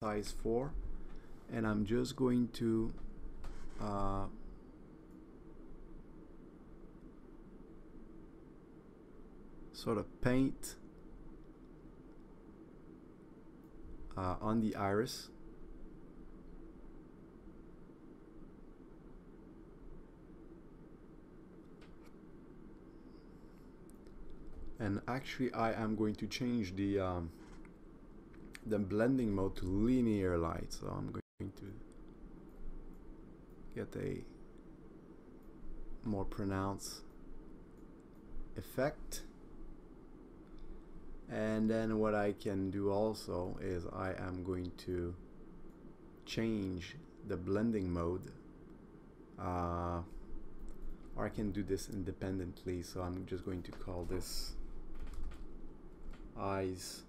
size 4, and I'm just going to sort of paint on the iris. And actually I am going to change the blending mode to linear light, so I'm going to get a more pronounced effect. And then what I can do also is I am going to change the blending mode, or I can do this independently, so I'm just going to call this eyes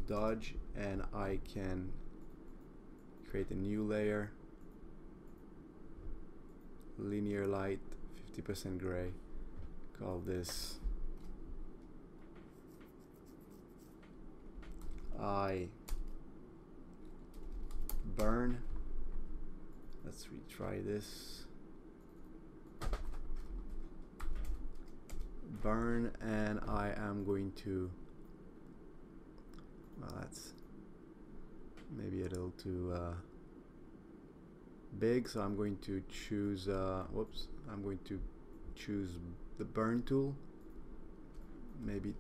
dodge, and I can create a new layer, linear light, 50% gray, call this eye burn. Let's retry this. Burn, and I am going to, well, that's maybe a little too big, so I'm going to choose whoops, I'm going to choose the burn tool, maybe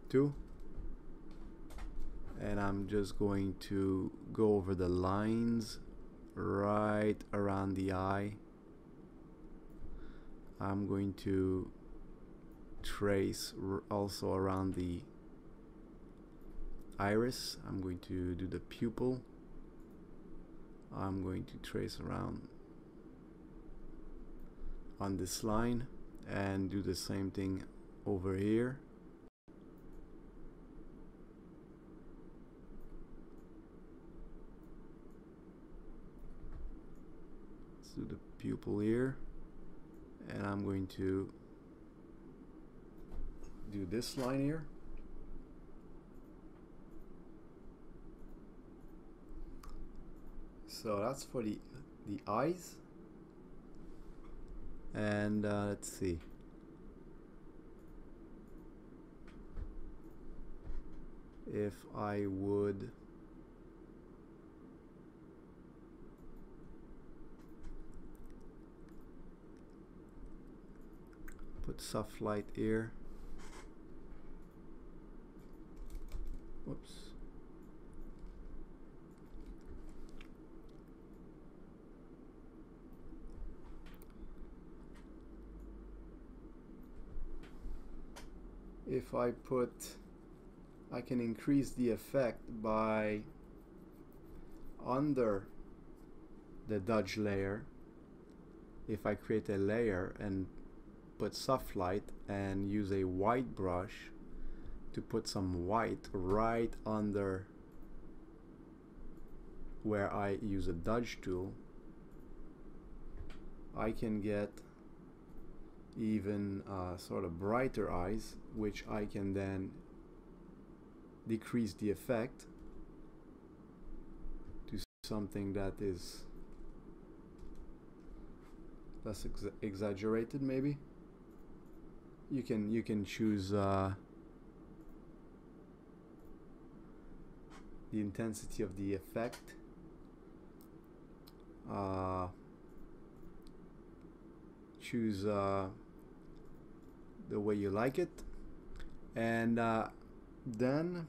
2, and I'm just going to go over the lines right around the eye. I'm going to trace also around the iris. I'm going to do the pupil. I'm going to trace around on this line and do the same thing over here. Let's do the pupil here, and I'm going to do this line here. So that's for the eyes. And let's see. If I would put soft light here. Whoops. If I put, I can increase the effect by under the dodge layer. If I create a layer and put soft light and use a white brush to put some white right under where I use a dodge tool, I can get even sort of brighter eyes, which I can then decrease the effect to something that is less exaggerated. Maybe you can choose the intensity of the effect. Choose the way you like it, and then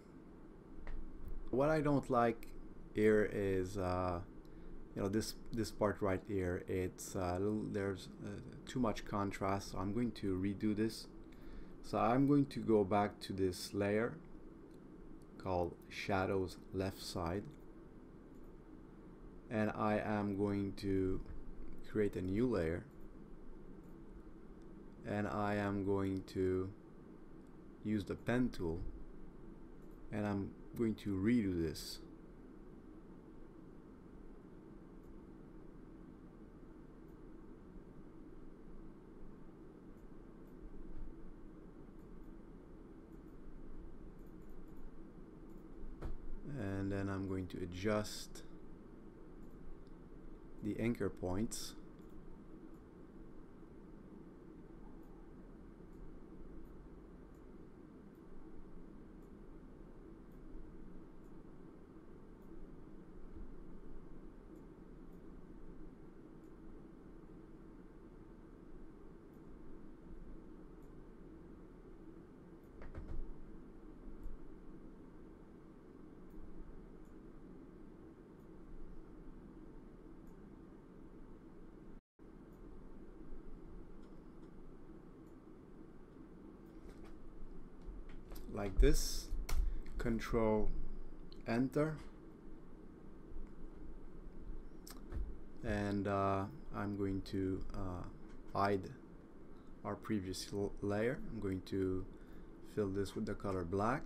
what I don't like here is you know, this part right here, it's there's too much contrast, so I'm going to redo this. So I'm going to go back to this layer called shadows left side, and I am going to create a new layer, and I am going to use the pen tool, and I'm going to redo this. I'm going to adjust the anchor points. Like this. Control Enter, and I'm going to hide our previous layer. I'm going to fill this with the color black,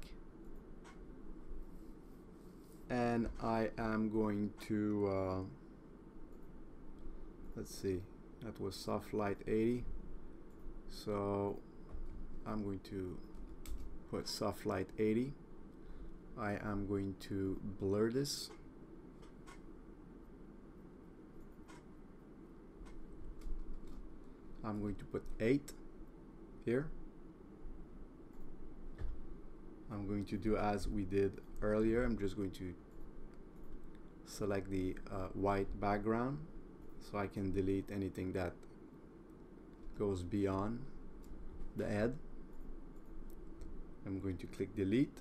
and I am going to let's see, that was soft light 80, so I'm going to put soft light 80. I am going to blur this. I'm going to put 8 here. I'm going to do as we did earlier. I'm just going to select the white background so I can delete anything that goes beyond the head. I'm going to click delete.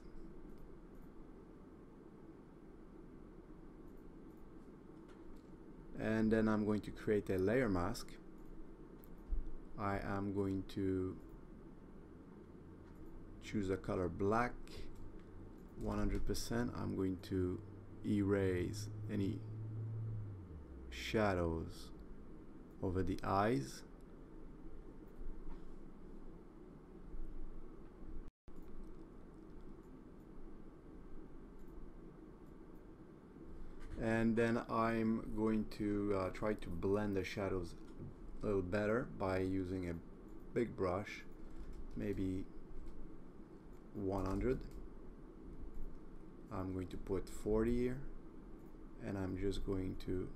And then I'm going to create a layer mask. I am going to choose a color black, 100%. I'm going to erase any shadows over the eyes. And then I'm going to try to blend the shadows a little better by using a big brush, maybe 100. I'm going to put 40 here, and I'm just going to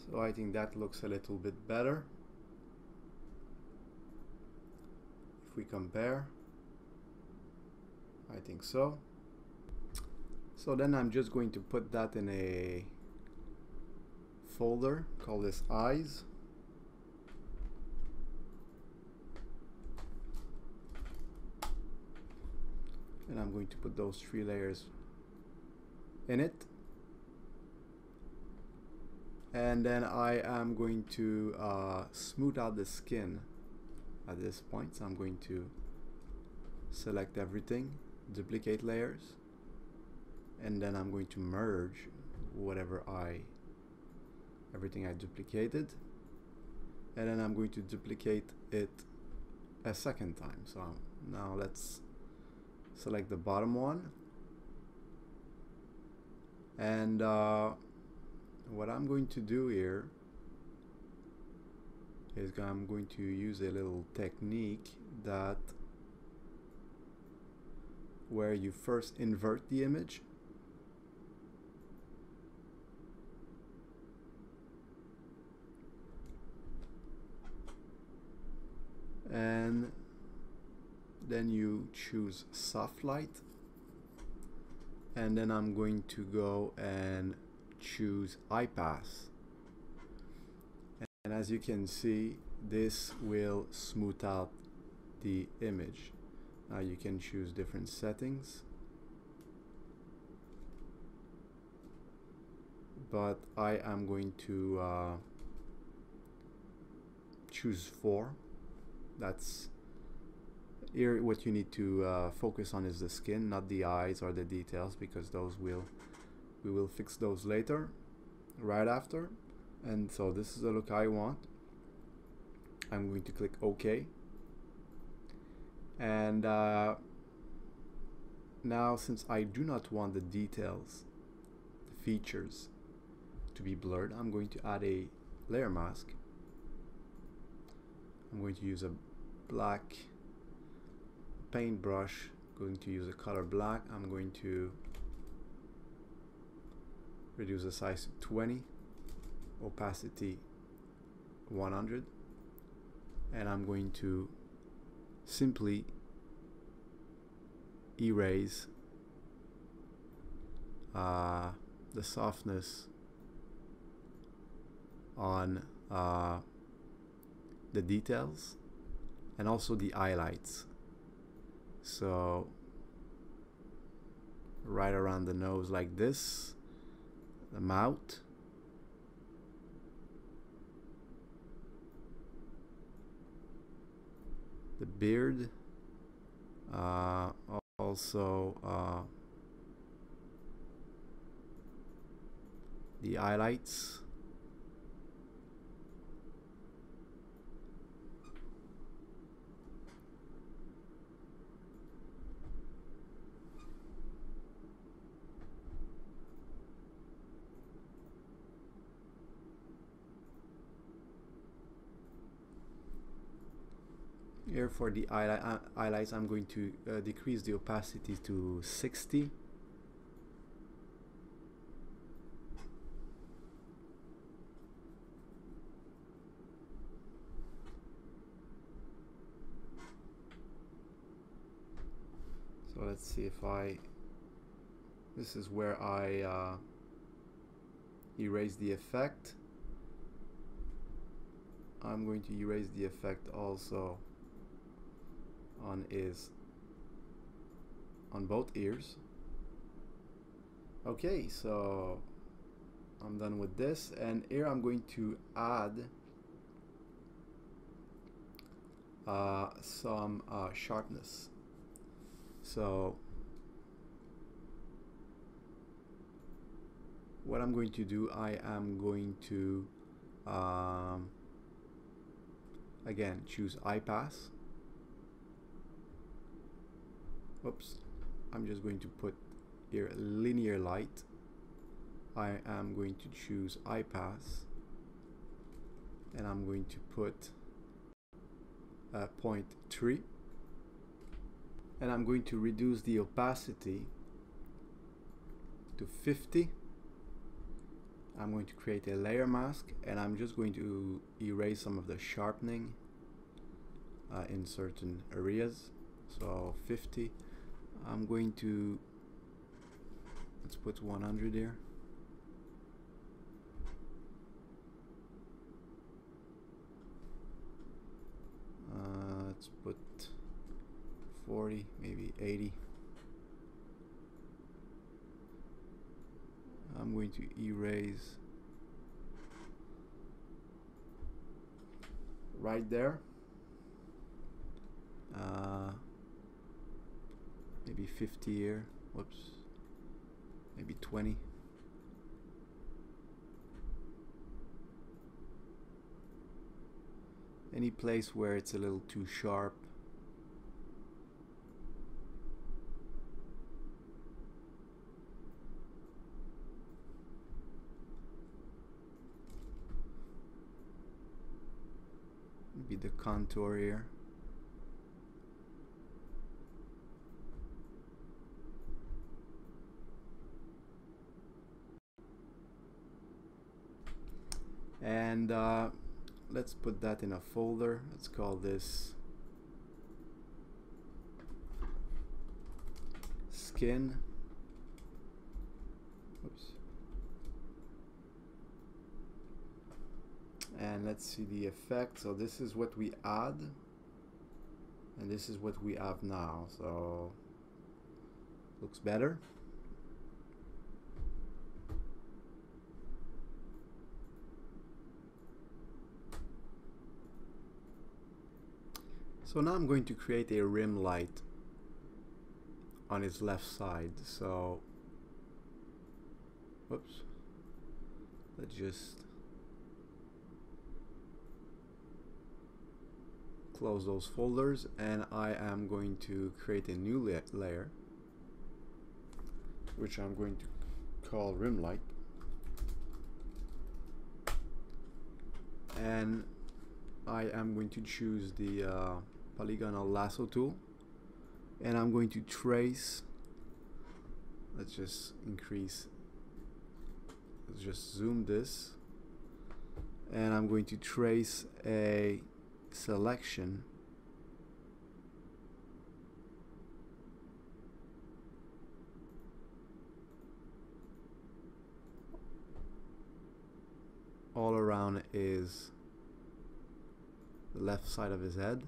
so I think that looks a little bit better. If we compare, I think so. So then I'm just going to put that in a folder, call this eyes. And I'm going to put those 3 layers in it. And then I am going to smooth out the skin at this point. So I'm going to select everything, duplicate layers, and then I'm going to merge everything I duplicated, and then I'm going to duplicate it a second time. So now let's select the bottom one, and what I'm going to do here is I'm going to use a little technique that where you first invert the image and then you choose soft light, and then I'm going to go and choose IPath, and as you can see, this will smooth out the image. Now you can choose different settings, but I am going to choose 4. That's here. What you need to focus on is the skin, not the eyes or the details, because those will we will fix those later, right after. And so this is the look I want. I'm going to click OK. And now, since I do not want the details, the features, to be blurred, I'm going to add a layer mask. I'm going to use a black paintbrush, going to use a color black. I'm going to reduce the size to 20, opacity 100, and I'm going to simply erase the softness on the details and also the highlights. So right around the nose like this, the mouth, the beard, also the highlights, here for the highlights I'm going to decrease the opacity to 60. So let's see if this is where I erase the effect. I'm going to erase the effect also on both ears. Okay, so I'm done with this, and here I'm going to add some sharpness. So what I'm going to do, I am going to again choose IPass. Oops, I'm just going to put here linear light. I am going to choose IPass, and I'm going to put 0.3, and I'm going to reduce the opacity to 50. I'm going to create a layer mask, and I'm just going to erase some of the sharpening in certain areas. So 50. I'm going to, let's put 100 here. Let's put 40, maybe 80. I'm going to erase right there. Maybe 50 here. Whoops. Maybe 20. Any place where it's a little too sharp. Maybe the contour here. And let's put that in a folder. Let's call this skin. Oops. And let's see the effect. So this is what we add, and this is what we have now. So looks better. So now I'm going to create a rim light on his left side. So whoops, let's just close those folders, and I am going to create a new layer, which I'm going to call rim light, and I am going to choose the polygonal lasso tool, and I'm going to trace. Let's just zoom this, and I'm going to trace a selection all around is the left side of his head.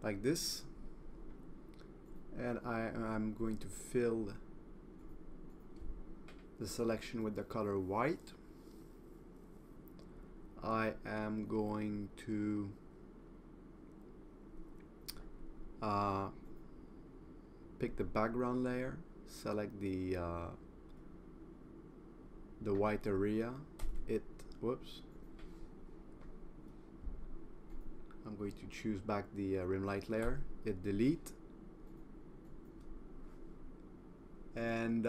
Like this, and I'm going to fill the selection with the color white. I am going to pick the background layer, select the white area. I'm going to choose back the rim light layer, hit delete, and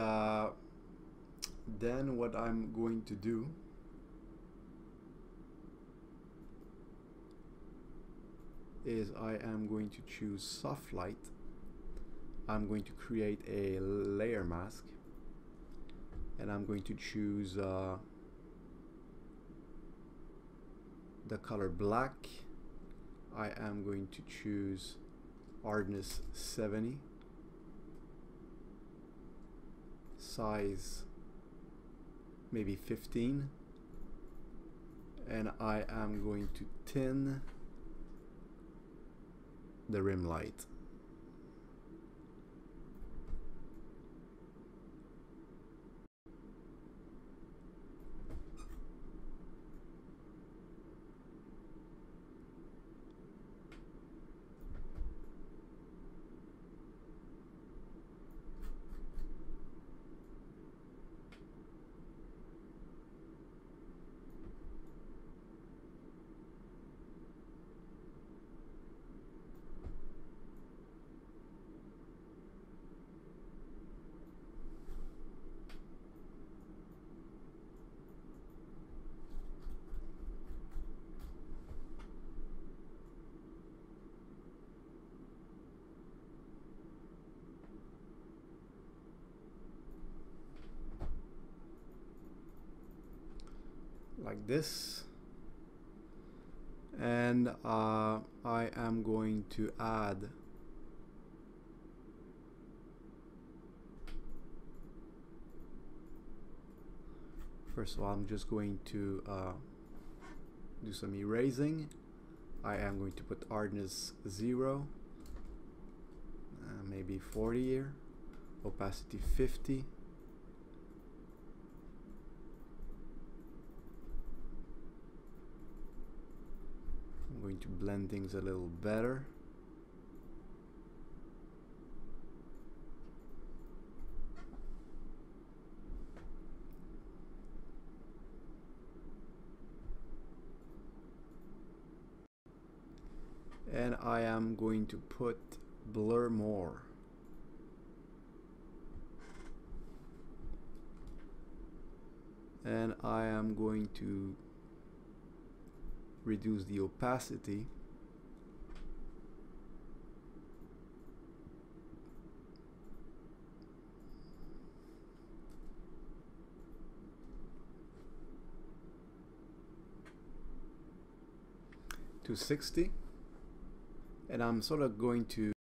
then what I'm going to do is I am going to choose soft light. I'm going to create a layer mask, and I'm going to choose the color black. I am going to choose hardness 70, size maybe 15, and I am going to thin the rim light. Like this, and I am going to add first of all, I'm just going to do some erasing. I am going to put hardness 0, maybe 40 here, opacity 50. I'm going to blend things a little better. And I am going to put blur more. And I am going to reduce the opacity to 60. and I'm sort of going to